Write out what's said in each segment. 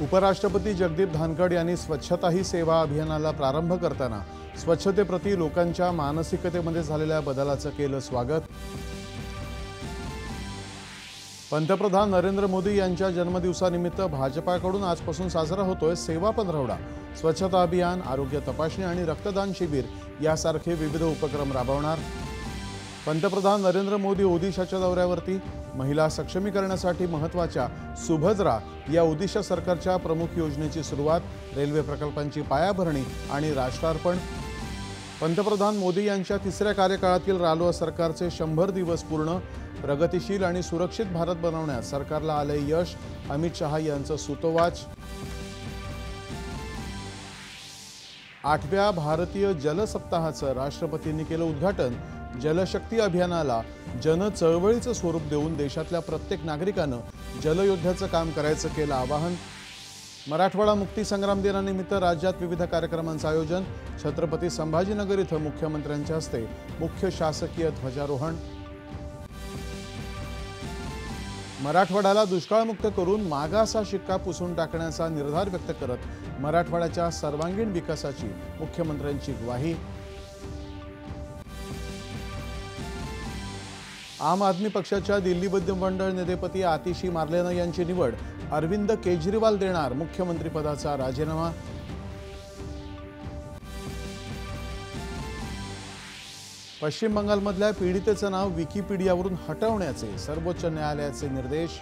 उपराष्ट्रपती जगदीप धनखड यांनी स्वच्छता ही सेवा अभियानाला प्रारंभ करताना स्वच्छतेप्रती लोकांच्या मानसिकतेमध्ये झालेल्या बदलाचं केलं स्वागत। पंतप्रधान नरेंद्र मोदी यांच्या जन्मदिवसानिमित्त भाजपाकडून आजपासून साजरा होतोय सेवा पंधरवडा। स्वच्छता अभियान, आरोग्य तपासणी आणि रक्तदान शिबिर यासारखे विविध उपक्रम राबवणार। पंतप्रधान नरेंद्र मोदी ओदिशाच्या दौऱ्यावरती। महिला सक्षमीकरणासाठी महत्त्वाच्या सुभद्रा या ओदिशा सरकारच्या प्रमुख योजनेची सुरुवात, रेल्वे प्रकल्पांची पायाभरणी आणि राष्ट्रार्पण। पंतप्रधान मोदी यांच्या तिसऱ्या कार्यकाळातील रालोआ सरकारचे 100 दिवस पूर्ण। प्रगतिशील आणि सुरक्षित भारत बनवण्यात सरकारला आले यश, अमित शहा यांचं सुतोवाच। 8व्या भारतीय जल सप्ताहाचं राष्ट्रपतींनी केलं उद्घाटन। जलशक्ती अभियानाला जन चळवळीचं स्वरूप देऊन देशातल्या प्रत्येक नागरिकानं जलयोद्ध्याचं काम करायचं केलं आवाहन। मराठवाडा मुक्ती संग्राम दिनानिमित्त राज्यात विविध कार्यक्रमांचं आयोजन। छत्रपती संभाजीनगर इथं मुख्यमंत्र्यांच्या हस्ते मुख्य शासकीय ध्वजारोहण। मराठवाड्याला दुष्काळमुक्त करून मागासा शिक्का पुसून टाकण्याचा निर्धार व्यक्त करत मराठवाड्याच्या सर्वांगीण विकासाची मुख्यमंत्र्यांची ग्वाही। आम आदमी पक्षाच्या दिल्ली विधिमंडळ नेतेपदी आतिशी मार्लेना यांची निवड। अरविंद केजरीवाल देणार मुख्यमंत्रीपदाचा राजीनामा। पश्चिम बंगालमधल्या पीडितेचं नाव विकिपीडियावरून हटवण्याचे सर्वोच्च न्यायालयाचे निर्देश।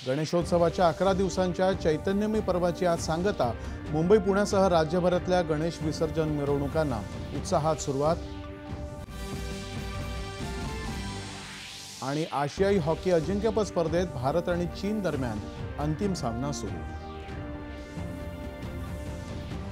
गणेशोत्सवाच्या 11 दिवसांच्या चैतन्यमय पर्वाची आज सांगता। मुंबई पुण्यासह राज्यभरातल्या गणेश विसर्जन मिरवणुकांना उत्साहात सुरुवात। आणि आशियाई हॉकी अजिंक्यपद स्पर्धेत भारत आणि चीन दरम्यान अंतिम सामना सुरू।